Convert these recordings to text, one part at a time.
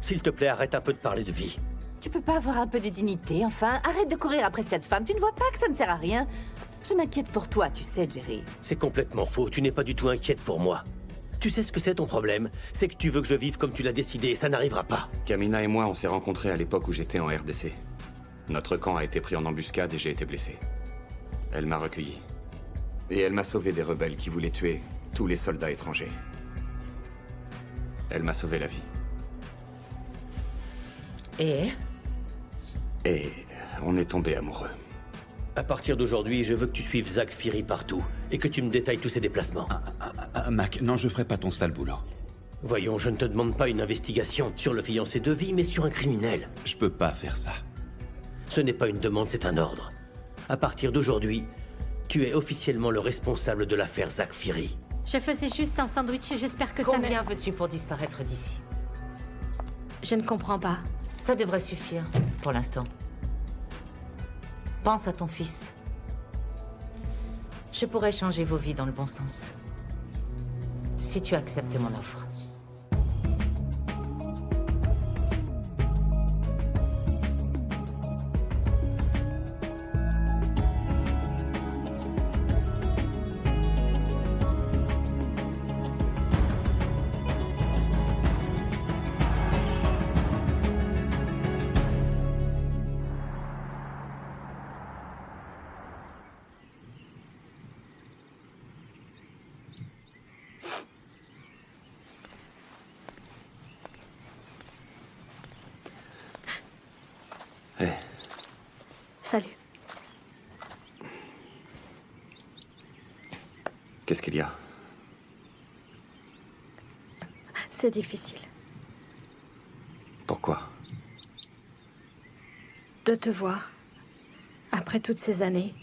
S'il te plaît, arrête un peu de parler de vie. Tu peux pas avoir un peu de dignité, enfin? Arrête de courir après cette femme, tu ne vois pas que ça ne sert à rien? Je m'inquiète pour toi, tu sais, Jerry. C'est complètement faux, tu n'es pas du tout inquiète pour moi. Tu sais ce que c'est ton problème? C'est que tu veux que je vive comme tu l'as décidé et ça n'arrivera pas. Kamina et moi, on s'est rencontrés à l'époque où j'étais en RDC. Notre camp a été pris en embuscade et j'ai été blessé. Elle m'a recueilli. Et elle m'a sauvé des rebelles qui voulaient tuer tous les soldats étrangers. Elle m'a sauvé la vie. Et on est tombés amoureux. À partir d'aujourd'hui, je veux que tu suives Zach Fury partout et que tu me détailles tous ses déplacements. Mac, non, je ferai pas ton sale boulot. Voyons, je ne te demande pas une investigation sur le fiancé de vie, mais sur un criminel. Je peux pas faire ça. Ce n'est pas une demande, c'est un ordre. À partir d'aujourd'hui, tu es officiellement le responsable de l'affaire Zach Fury. Je faisais juste un sandwich et j'espère que ça combien veux-tu pour disparaître d'ici? Je ne comprends pas. Ça devrait suffire, pour l'instant. Pense à ton fils. Je pourrais changer vos vies dans le bon sens. Si tu acceptes mon offre. Salut. Qu'est-ce qu'il y a? C'est difficile. Pourquoi? De te voir. Après toutes ces années.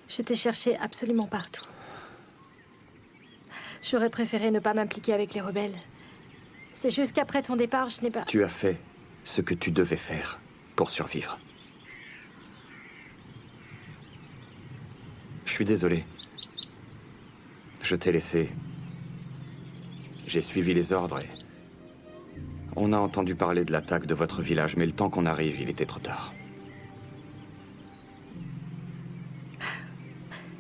Je t'ai cherché absolument partout. J'aurais préféré ne pas m'impliquer avec les rebelles. C'est juste qu'après ton départ, je n'ai pas... Tu as fait ce que tu devais faire pour survivre. Je suis désolé. Je t'ai laissé. J'ai suivi les ordres et... On a entendu parler de l'attaque de votre village, mais le temps qu'on arrive, il était trop tard.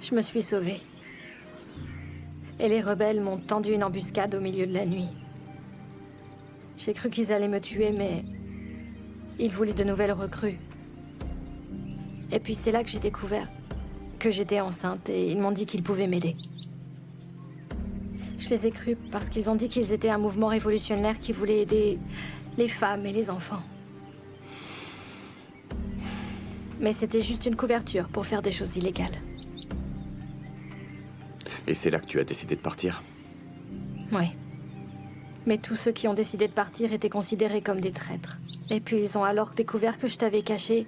Je me suis sauvée. Et les rebelles m'ont tendu une embuscade au milieu de la nuit. J'ai cru qu'ils allaient me tuer, mais... Ils voulaient de nouvelles recrues. Et puis c'est là que j'ai découvert que j'étais enceinte et ils m'ont dit qu'ils pouvaient m'aider. Je les ai crus parce qu'ils ont dit qu'ils étaient un mouvement révolutionnaire qui voulait aider les femmes et les enfants. Mais c'était juste une couverture pour faire des choses illégales. Et c'est là que tu as décidé de partir? Oui. Mais tous ceux qui ont décidé de partir étaient considérés comme des traîtres. Et puis ils ont alors découvert que je t'avais caché.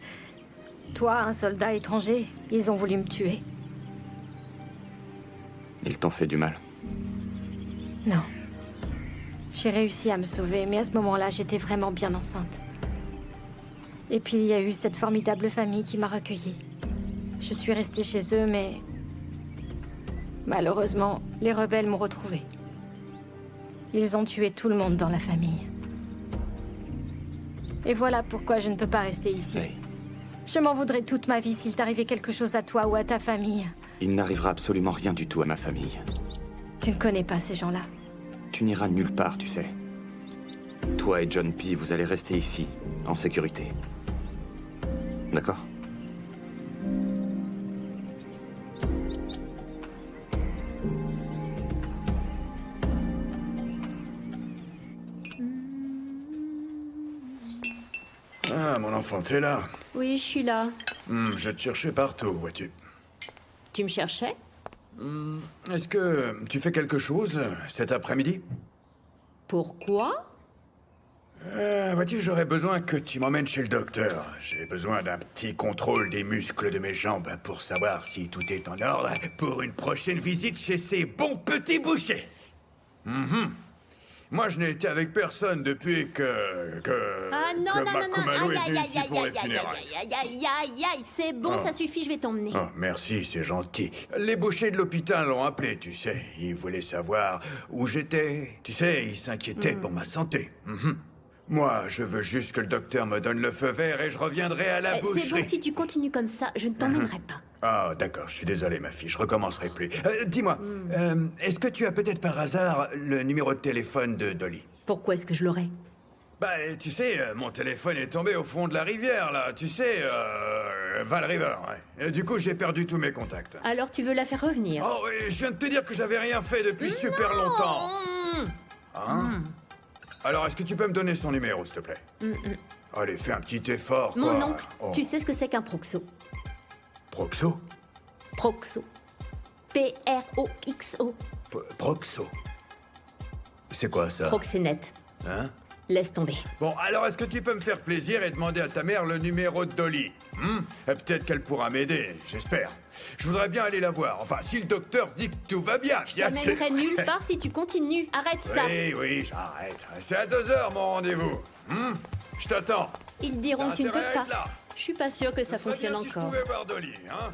Toi, un soldat étranger, ils ont voulu me tuer. Ils t'ont fait du mal? Non. J'ai réussi à me sauver, mais à ce moment-là, j'étais vraiment bien enceinte. Et puis il y a eu cette formidable famille qui m'a recueillie. Je suis restée chez eux, mais... Malheureusement, les rebelles m'ont retrouvée. Ils ont tué tout le monde dans la famille. Et voilà pourquoi je ne peux pas rester ici. Hey. Je m'en voudrais toute ma vie s'il t'arrivait quelque chose à toi ou à ta famille. Il n'arrivera absolument rien du tout à ma famille. Tu ne connais pas ces gens-là. Tu n'iras nulle part, tu sais. Toi et John P., vous allez rester ici, en sécurité. D'accord? Ah, mon enfant, t'es là. Oui, je suis là. Je te cherchais partout, vois-tu. Tu me cherchais? Est-ce que tu fais quelque chose cet après-midi? Pourquoi? Vois-tu, j'aurais besoin que tu m'emmènes chez le docteur. J'ai besoin d'un petit contrôle des muscles de mes jambes pour savoir si tout est en ordre pour une prochaine visite chez ces bons petits bouchers. Moi, je n'ai été avec personne depuis Ah non, que non, non, non, Makumalo est aïe, venu aïe, ici aïe, pour aïe, les aïe, funérailles. aïe, aïe, aïe, aïe, c'est bon, ça suffit, je vais t'emmener. Oh, merci, c'est gentil. Les bouchers de l'hôpital l'ont appelé, tu sais. Ils voulaient savoir où j'étais. Tu sais, ils s'inquiétaient pour ma santé. Mhm. Moi, je veux juste que le docteur me donne le feu vert et je reviendrai à la C'est boucherie. bon, si tu continues comme ça, je ne t'emmènerai pas. Ah, d'accord, je suis désolé, ma fille, je recommencerai plus. Dis-moi, est-ce que tu as peut-être par hasard le numéro de téléphone de Dolly? Pourquoi est-ce que je l'aurais? Bah, tu sais, mon téléphone est tombé au fond de la rivière, là. Tu sais, Val River, ouais. Et du coup, j'ai perdu tous mes contacts. Alors tu veux la faire revenir? Oh, et je viens de te dire que j'avais rien fait depuis super longtemps. Hein? Alors, est-ce que tu peux me donner son numéro, s'il te plaît? Allez, fais un petit effort, quoi. Mon oncle, Oh. tu sais ce que c'est qu'un proxo? Proxo? Proxo. P-R-O-X-O. Proxo. C'est quoi, ça? Proxénète. Hein? Laisse tomber. Bon, alors est-ce que tu peux me faire plaisir et demander à ta mère le numéro de Dolly? Peut-être qu'elle pourra m'aider, j'espère. Je voudrais bien aller la voir. Enfin, si le docteur dit que tout va bien, Je bien sûr. t'emmènerai nulle part si tu continues. Arrête ça. Oui, oui, j'arrête. C'est à 2h mon rendez-vous. Je t'attends. Ils diront T'as que tu ne intérêt peux à être pas. là. Je suis pas sûre que ça Ce serait fonctionne bien si je encore. pouvais voir Dolly, hein?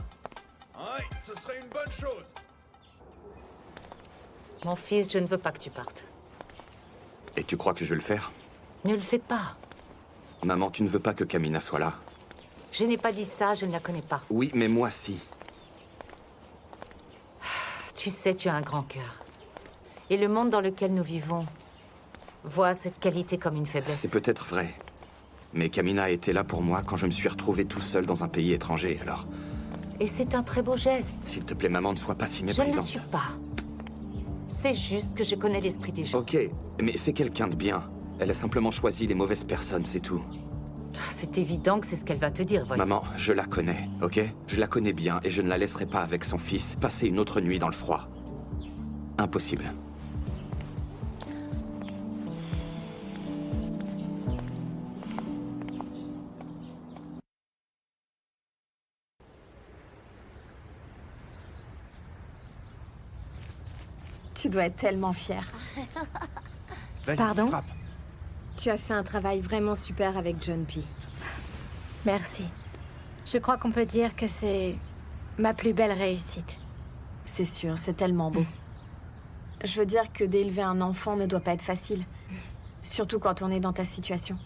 Ouais, ce serait une bonne chose. Mon fils, je ne veux pas que tu partes. Et tu crois que je vais le faire? Ne le fais pas. Maman, tu ne veux pas que Kamina soit là? Je n'ai pas dit ça, je ne la connais pas. Oui, mais moi, si. Tu sais, tu as un grand cœur. Et le monde dans lequel nous vivons voit cette qualité comme une faiblesse. C'est peut-être vrai. Mais Kamina a été là pour moi quand je me suis retrouvé tout seul dans un pays étranger, alors... Et c'est un très beau geste. S'il te plaît, maman, ne sois pas si Je ne méprisante. le suis pas. C'est juste que je connais l'esprit des gens. Ok, mais c'est quelqu'un de bien. Elle a simplement choisi les mauvaises personnes, c'est tout. C'est évident que c'est ce qu'elle va te dire, voyons. Maman, je la connais, ok? Je la connais bien et je ne la laisserai pas avec son fils passer une autre nuit dans le froid. Impossible. Tu dois être tellement fière. Vas-y, Pardon? frappe. Tu as fait un travail vraiment super avec John P. Merci. Je crois qu'on peut dire que c'est ma plus belle réussite. C'est sûr, c'est tellement beau. Je veux dire que d'élever un enfant ne doit pas être facile. Surtout quand on est dans ta situation.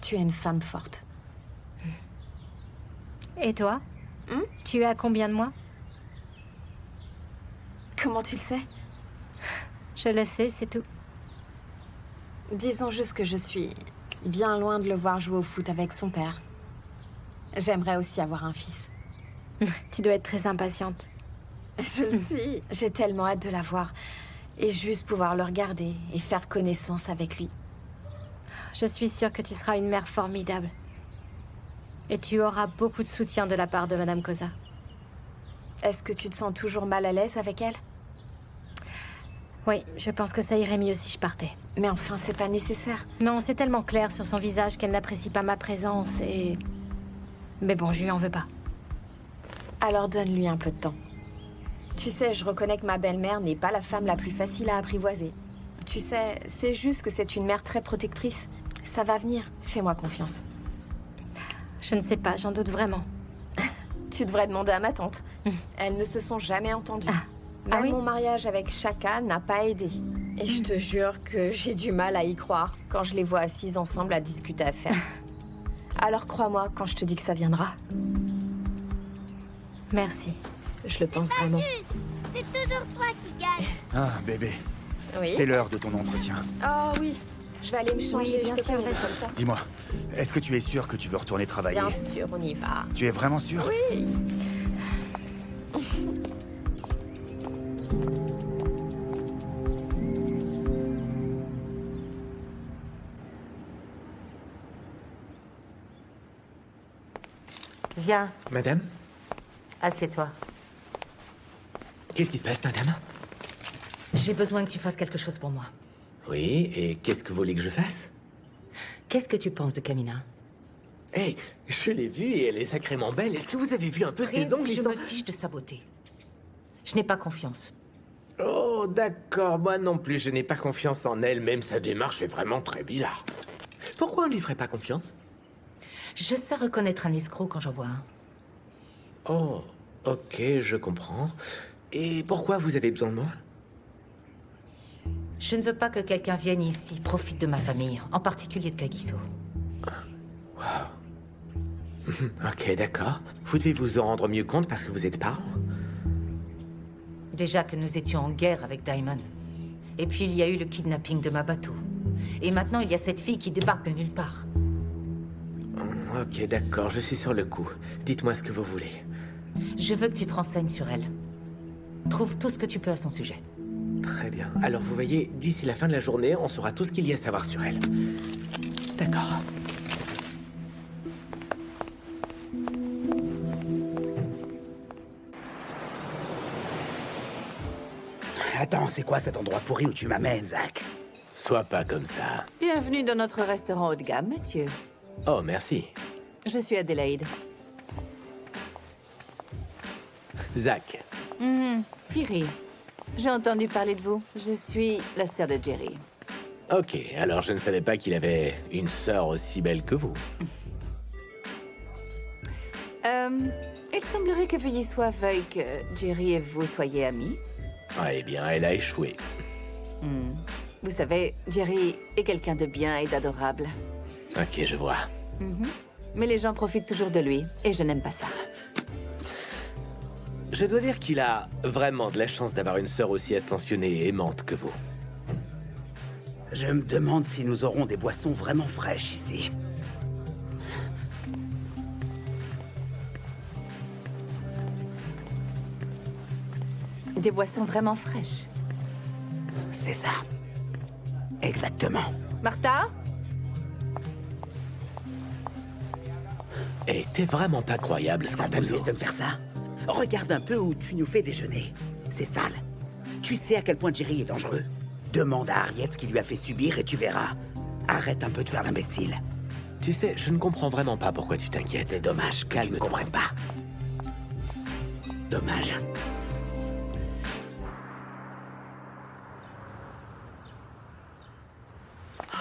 Tu es une femme forte. Et toi? Tu es à combien de mois? Comment tu le sais? Je le sais, c'est tout. Disons juste que je suis bien loin de le voir jouer au foot avec son père. J'aimerais aussi avoir un fils. Tu dois être très impatiente. Je le suis. J'ai tellement hâte de l'avoir. Et juste pouvoir le regarder et faire connaissance avec lui. Je suis sûre que tu seras une mère formidable. Et tu auras beaucoup de soutien de la part de Madame Koza. Est-ce que tu te sens toujours mal à l'aise avec elle? Oui, je pense que ça irait mieux si je partais. Mais enfin, c'est pas nécessaire. Non, c'est tellement clair sur son visage qu'elle n'apprécie pas ma présence et... Mais bon, je lui en veux pas. Alors donne-lui un peu de temps. Tu sais, je reconnais que ma belle-mère n'est pas la femme la plus facile à apprivoiser. Tu sais, c'est juste que c'est une mère très protectrice. Ça va venir, fais-moi confiance. Je ne sais pas, j'en doute vraiment. Tu devrais demander à ma tante. Elles ne se sont jamais entendues. Même oui? mon mariage avec Shaka n'a pas aidé. Et je te jure que j'ai du mal à y croire quand je les vois assises ensemble à discuter affaires. Alors crois-moi quand je te dis que ça viendra. Merci. Je le pense vraiment. C'est toujours toi qui gagne. Ah, bébé, Oui? c'est l'heure de ton entretien. Oh oui. Je vais aller me changer. bien je peux sûr, pas venir vas-y. comme ça. Dis-moi, est-ce que tu es sûr que tu veux retourner travailler? Bien sûr, on y va. Tu es vraiment sûr? Oui. Viens, Madame? assieds-toi. Qu'est-ce qui se passe, madame? J'ai besoin que tu fasses quelque chose pour moi. Oui, et qu'est-ce que vous voulez que je fasse? Qu'est-ce que tu penses de Kamina? Hé, je l'ai vue et elle est sacrément belle. Est-ce que vous avez vu un peu ses ongles? Je Ils sont... me fiche de sa beauté. Je n'ai pas confiance. Oh, Oh, d'accord, moi non plus, je n'ai pas confiance en elle, même sa démarche est vraiment très bizarre. Pourquoi on lui ferait pas confiance? Je sais reconnaître un escroc quand j'en vois un. Oh, ok, je comprends. Et pourquoi vous avez besoin de moi? Je ne veux pas que quelqu'un vienne ici, profite de ma famille, en particulier de Kagiso. Ok, d'accord. Vous devez vous en rendre mieux compte parce que vous êtes parents. Déjà que nous étions en guerre avec Daimon. Et puis il y a eu le kidnapping de ma bateau. Et maintenant il y a cette fille qui débarque de nulle part. Ok, d'accord, je suis sur le coup. Dites-moi ce que vous voulez. Je veux que tu te renseignes sur elle. Trouve tout ce que tu peux à son sujet. Très bien. Alors vous voyez, d'ici la fin de la journée, on saura tout ce qu'il y a à savoir sur elle. D'accord. Attends, c'est quoi cet endroit pourri où tu m'amènes, Zach? Sois pas comme ça. Bienvenue dans notre restaurant haut de gamme, monsieur. Oh, merci. Je suis Adélaïde. Zach. Firi. J'ai entendu parler de vous. Je suis la sœur de Jerry. Ok, alors je ne savais pas qu'il avait une sœur aussi belle que vous. Il semblerait que Vuillissois veuille que Jerry et vous soyez amis. Ah, eh bien, elle a échoué. Vous savez, Jerry est quelqu'un de bien et d'adorable. Ok, je vois. Mais les gens profitent toujours de lui, et je n'aime pas ça. Je dois dire qu'il a vraiment de la chance d'avoir une sœur aussi attentionnée et aimante que vous. Je me demande si nous aurons des boissons vraiment fraîches ici. Des boissons vraiment fraîches. C'est ça. Exactement. Martha? Et t'es vraiment pas croyable, Ça Scambozo. t'amuse de me faire ça? Regarde un peu où tu nous fais déjeuner. C'est sale. Tu sais à quel point Jerry est dangereux? Demande à Harriet ce qu'il lui a fait subir et tu verras. Arrête un peu de faire l'imbécile. Tu sais, je ne comprends vraiment pas pourquoi tu t'inquiètes. C'est dommage que tu ne comprennes pas. Dommage.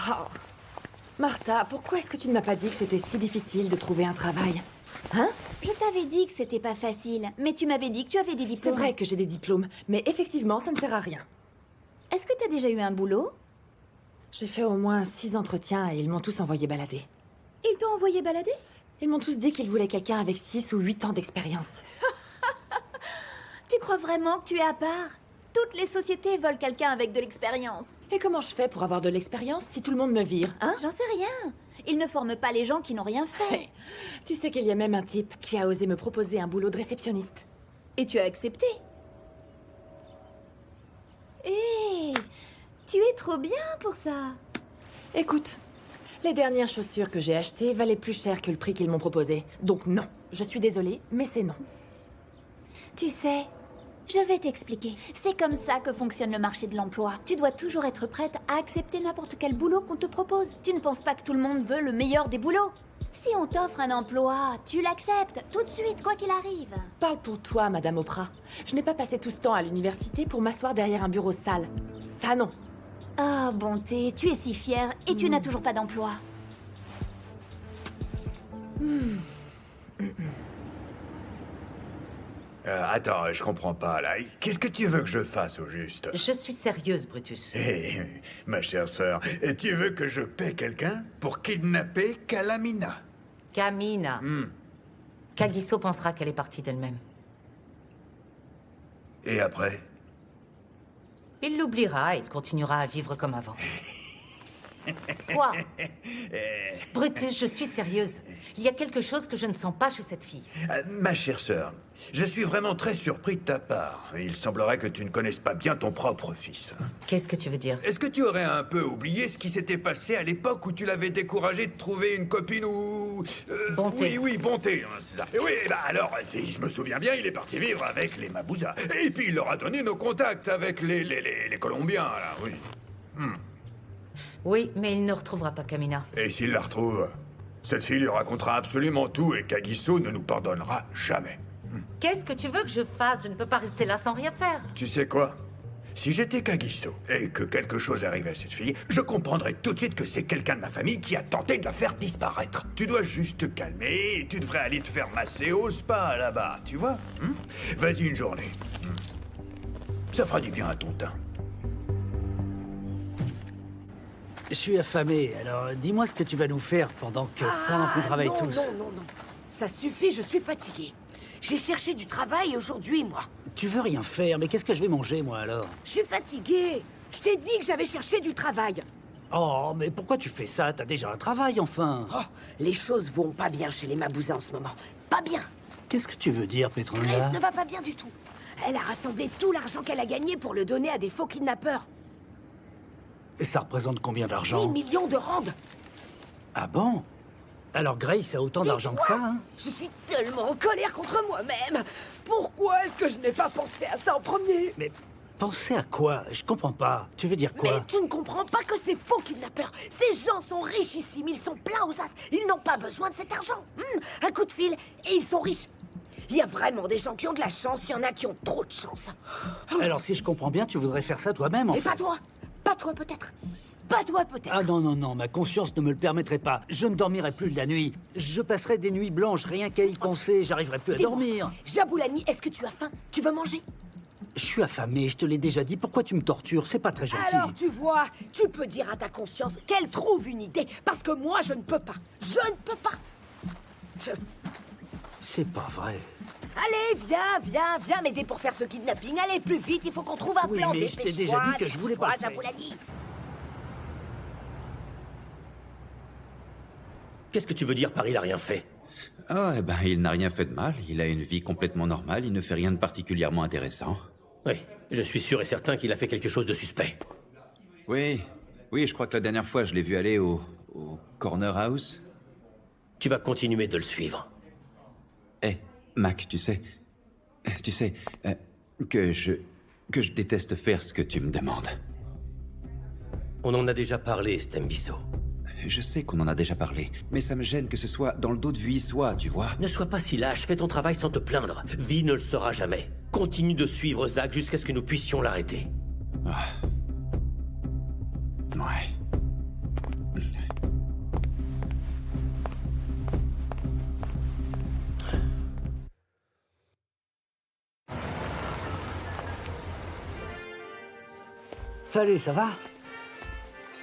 Oh. Martha, pourquoi est-ce que tu ne m'as pas dit que c'était si difficile de trouver un travail? Hein? Je t'avais dit que c'était pas facile, mais tu m'avais dit que tu avais des C'est diplômes. vrai que j'ai des diplômes, mais effectivement, ça ne sert à rien. Est-ce que t'as déjà eu un boulot? J'ai fait au moins 6 entretiens et ils m'ont tous envoyé balader. Ils t'ont envoyé balader? Ils m'ont tous dit qu'ils voulaient quelqu'un avec 6 ou 8 ans d'expérience. Tu crois vraiment que tu es à part? Toutes les sociétés veulent quelqu'un avec de l'expérience. Et comment je fais pour avoir de l'expérience si tout le monde me vire, hein? J'en sais rien. Ils ne forment pas les gens qui n'ont rien fait. Hey, tu sais qu'il y a même un type qui a osé me proposer un boulot de réceptionniste. Et tu as accepté. Hé, tu es trop bien pour ça. Écoute, les dernières chaussures que j'ai achetées valaient plus cher que le prix qu'ils m'ont proposé. Donc non, je suis désolée, mais c'est non. Tu sais, je vais t'expliquer. C'est comme ça que fonctionne le marché de l'emploi. Tu dois toujours être prête à accepter n'importe quel boulot qu'on te propose. Tu ne penses pas que tout le monde veut le meilleur des boulots? Si on t'offre un emploi, tu l'acceptes tout de suite, quoi qu'il arrive. Parle pour toi, Madame Oprah. Je n'ai pas passé tout ce temps à l'université pour m'asseoir derrière un bureau sale. Ça, non. Ah, bonté, tu es si fière et tu n'as toujours pas d'emploi. Attends, je comprends pas, là. Qu'est-ce que tu veux que je fasse, au juste? Je suis sérieuse, Brutus. Hé, ma chère sœur, tu veux que je paie quelqu'un pour kidnapper Kalamina? Kamina. Kagiso pensera qu'elle est partie d'elle-même. Et après? Il l'oubliera et il continuera à vivre comme avant. Quoi? Brutus, je suis sérieuse. Il y a quelque chose que je ne sens pas chez cette fille. Ma chère sœur, je suis vraiment très surpris de ta part. Il semblerait que tu ne connaisses pas bien ton propre fils. Qu'est-ce que tu veux dire? Est-ce que tu aurais un peu oublié ce qui s'était passé à l'époque où tu l'avais découragé de trouver une copine ou... Bonté. Oui, Bonté, hein, c'est ça. Et oui, bah alors, si je me souviens bien, il est parti vivre avec les Mabouza. Et puis il leur a donné nos contacts avec les Colombiens, là, oui. Oui, mais il ne retrouvera pas Kamina. Et s'il la retrouve, cette fille lui racontera absolument tout et Kagiso ne nous pardonnera jamais. Qu'est-ce que tu veux que je fasse? Je ne peux pas rester là sans rien faire. Tu sais quoi? Si j'étais Kagiso et que quelque chose arrivait à cette fille, je comprendrais tout de suite que c'est quelqu'un de ma famille qui a tenté de la faire disparaître. Tu dois juste te calmer et tu devrais aller te faire masser au spa là-bas, tu vois? Vas-y une journée. Ça fera du bien à ton teint. Je suis affamé, alors dis-moi ce que tu vas nous faire pendant qu'on travaille non, tous. Non. Ça suffit, je suis fatigué. J'ai cherché du travail aujourd'hui, moi. Tu veux rien faire, mais qu'est-ce que je vais manger, moi, alors? Je suis fatigué. Je t'ai dit que j'avais cherché du travail. Oh, mais pourquoi tu fais ça? T'as déjà un travail, enfin. Oh, les choses vont pas bien chez les Mabouzins en ce moment. Pas bien. Qu'est-ce que tu veux dire, Petronella? Grace ne va pas bien du tout. Elle a rassemblé tout l'argent qu'elle a gagné pour le donner à des faux kidnappeurs. Et ça représente combien 10 d'argent? millions de rand. Ah bon? Alors Grace a autant d'argent que ça, hein? Je suis tellement en colère contre moi-même. Pourquoi est-ce que je n'ai pas pensé à ça en premier? Mais penser à quoi? Je comprends pas. Tu veux dire quoi? Mais tu ne comprends pas que ces faux kidnappeurs, ces gens sont richissimes, ils sont pleins aux as, ils n'ont pas besoin de cet argent. Un coup de fil et ils sont riches. Il y a vraiment des gens qui ont de la chance, il y en a qui ont trop de chance. Alors si je comprends bien, tu voudrais faire ça toi-même, en Et fait. pas toi. Pas toi peut-être. Pas toi peut-être. Ah non, ma conscience ne me le permettrait pas. Je ne dormirai plus de la nuit. Je passerai des nuits blanches, rien qu'à y penser, j'arriverai plus à Dis-moi, dormir. Jaboulani, est-ce que tu as faim? Tu veux manger? Je suis affamé, je te l'ai déjà dit. Pourquoi tu me tortures? C'est pas très gentil. Alors tu vois, tu peux dire à ta conscience qu'elle trouve une idée, parce que moi je ne peux pas. Je ne peux pas. C'est pas vrai. Allez, viens m'aider pour faire ce kidnapping. Allez, plus vite, il faut qu'on trouve un Oui, plan. mais je t'ai déjà dit que je voulais pas le faire. Jaboulani. Qu'est-ce que tu veux dire par il a rien fait? Ah, eh ben, il n'a rien fait de mal. Il a une vie complètement normale. Il ne fait rien de particulièrement intéressant. Oui, je suis sûr et certain qu'il a fait quelque chose de suspect. Oui, je crois que la dernière fois, je l'ai vu aller au Corner House. Tu vas continuer de le suivre. Eh, Mac, tu sais que je déteste faire ce que tu me demandes. On en a déjà parlé, Stembiso. Je sais qu'on en a déjà parlé, mais ça me gêne que ce soit dans le dos de Vuissois, tu vois. Ne sois pas si lâche, fais ton travail sans te plaindre. Vi ne le sera jamais. Continue de suivre Zach jusqu'à ce que nous puissions l'arrêter. Ah. Ouais. Salut, ça va?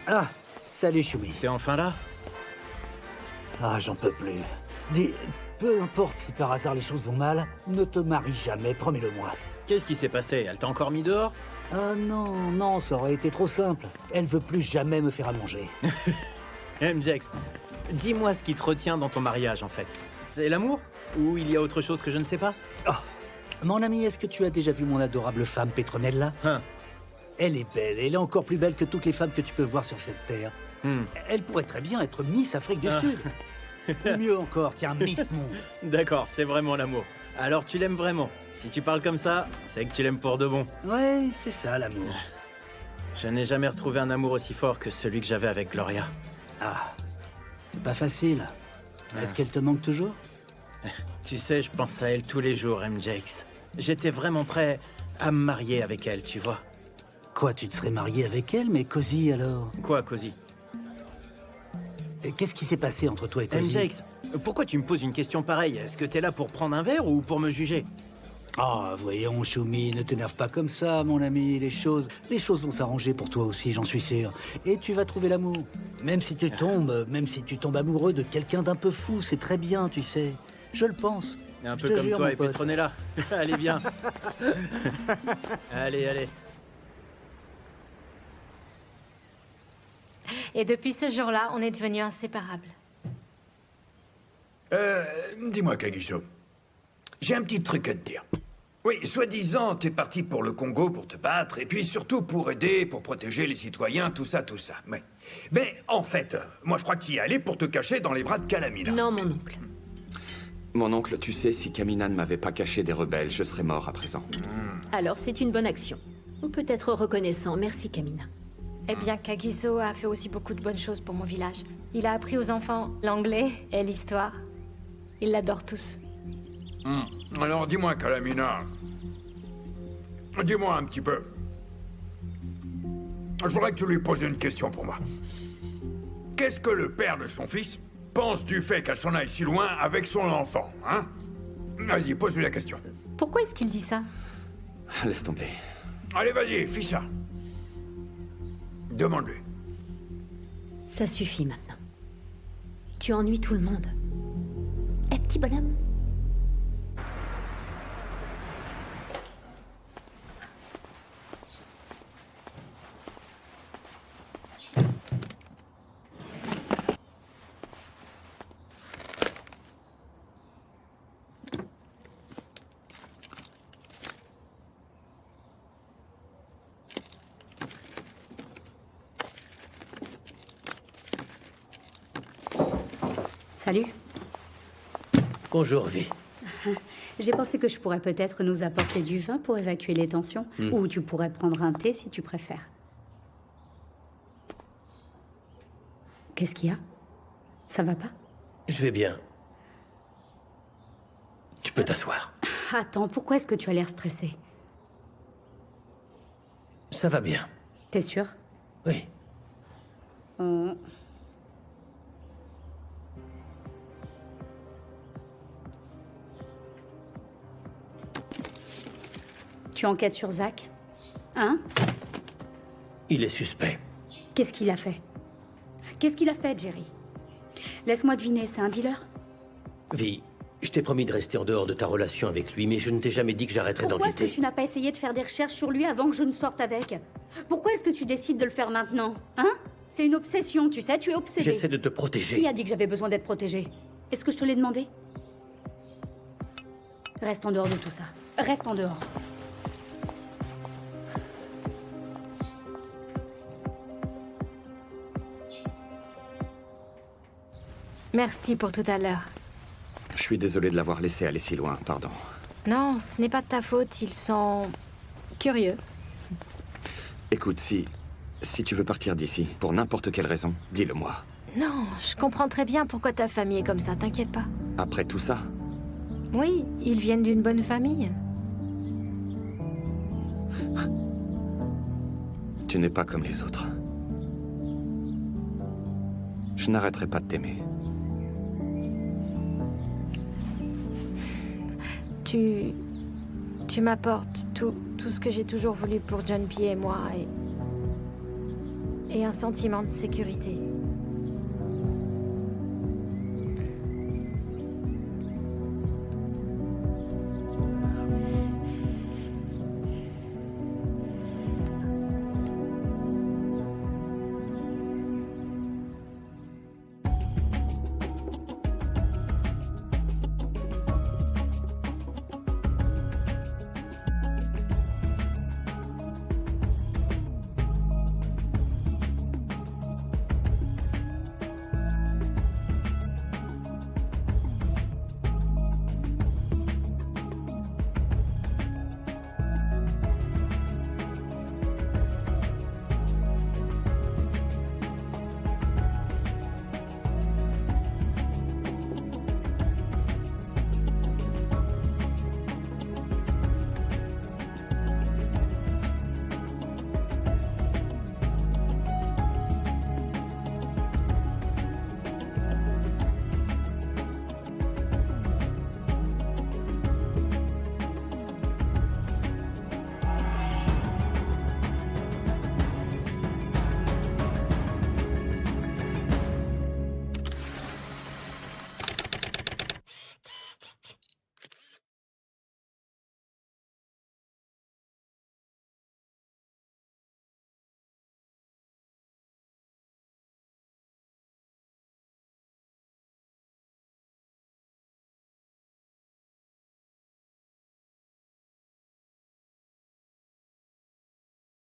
Ah, salut Shumi. T'es enfin là? Ah, j'en peux plus. Dis, peu importe si par hasard les choses vont mal, ne te marie jamais, promets-le-moi. Qu'est-ce qui s'est passé? Elle t'a encore mis dehors? Ah non, ça aurait été trop simple. Elle veut plus jamais me faire à manger. MJX, dis-moi ce qui te retient dans ton mariage, en fait. C'est l'amour? Ou il y a autre chose que je ne sais pas? Oh, mon ami, est-ce que tu as déjà vu mon adorable femme Petronella? Hein? Elle est belle, elle est encore plus belle que toutes les femmes que tu peux voir sur cette terre. Elle pourrait très bien être Miss Afrique du Sud. Ou mieux encore, tiens, Miss Monde. D'accord, c'est vraiment l'amour. Alors tu l'aimes vraiment. Si tu parles comme ça, c'est que tu l'aimes pour de bon. Ouais, c'est ça l'amour. Je n'ai jamais retrouvé un amour aussi fort que celui que j'avais avec Gloria. Ah, c'est pas facile. Est-ce qu'elle te manque toujours? Tu sais, je pense à elle tous les jours, MJX. J'étais vraiment prêt à me marier avec elle, tu vois. Quoi, tu te serais marié avec elle, mais Cozy alors? Quoi, Cozy? Qu'est-ce qui s'est passé entre toi et Cozy? MJX, pourquoi tu me poses une question pareille? Est-ce que t'es là pour prendre un verre ou pour me juger? Ah, voyons, Shumi, ne t'énerve pas comme ça, mon ami. Les choses vont s'arranger pour toi aussi, j'en suis sûr. Et tu vas trouver l'amour. Même si tu tombes amoureux de quelqu'un d'un peu fou, c'est très bien, tu sais. Je le pense. Un Je peu te comme jure, toi mon et pote. Petronella. Allez, viens. Allez. Et depuis ce jour-là, on est devenus inséparables. Dis-moi, Kagiso. J'ai un petit truc à te dire. Oui, soi-disant, t'es parti pour le Congo pour te battre, et puis surtout pour aider, pour protéger les citoyens, tout ça. Ouais. Mais en fait, moi je crois que t'y es allé pour te cacher dans les bras de Calamina. Non, mon oncle. Mon oncle, tu sais, si Kamina ne m'avait pas caché des rebelles, je serais mort à présent. Alors, c'est une bonne action. On peut être reconnaissant. Merci, Kamina. Eh bien, Kagiso a fait aussi beaucoup de bonnes choses pour mon village. Il a appris aux enfants l'anglais et l'histoire. Ils l'adorent tous. Alors dis-moi, Calamina. Dis-moi un petit peu. je voudrais que tu lui poses une question pour moi. Qu'est-ce que le père de son fils pense du fait qu'elle s'en aille si loin avec son enfant, hein? Vas-y, pose-lui la question. Pourquoi est-ce qu'il dit ça? Laisse tomber. Allez, vas-y, fais ça. Demande-lui. Ça suffit maintenant. Tu ennuies tout le monde. Eh, petit bonhomme. Salut. Bonjour, Vi. J'ai pensé que je pourrais peut-être nous apporter du vin pour évacuer les tensions. Ou tu pourrais prendre un thé si tu préfères. Qu'est-ce qu'il y a? Ça va pas? Je vais bien. Tu peux t'asseoir. Attends, pourquoi est-ce que tu as l'air stressé? Ça va bien. T'es sûr? Oui. Tu enquêtes sur Zach? Hein? Il est suspect. Qu'est-ce qu'il a fait? Qu'est-ce qu'il a fait, Jerry? Laisse-moi deviner, c'est un dealer? Vi, je t'ai promis de rester en dehors de ta relation avec lui, mais je ne t'ai jamais dit que j'arrêterais Pourquoi est-ce d'enquêter. que tu n'as pas essayé de faire des recherches sur lui avant que je ne sorte avec? Pourquoi est-ce que tu décides de le faire maintenant? Hein? C'est une obsession, tu sais, tu es obsédé. J'essaie de te Qui protéger. a dit que j'avais besoin d'être protégée? Est-ce que je te l'ai demandé? Reste en dehors de tout ça. Reste en dehors. Merci pour tout à l'heure. Je suis désolé de l'avoir laissé aller si loin, pardon. Non, ce n'est pas de ta faute, ils sont curieux. Écoute, si tu veux partir d'ici, pour n'importe quelle raison, dis-le-moi. Non, je comprends très bien pourquoi ta famille est comme ça, t'inquiète pas. Après tout ça, Oui, ils viennent d'une bonne famille. tu n'es pas comme les autres. Je n'arrêterai pas de t'aimer. Tu m'apportes tout ce que j'ai toujours voulu pour John P. et moi, et un sentiment de sécurité.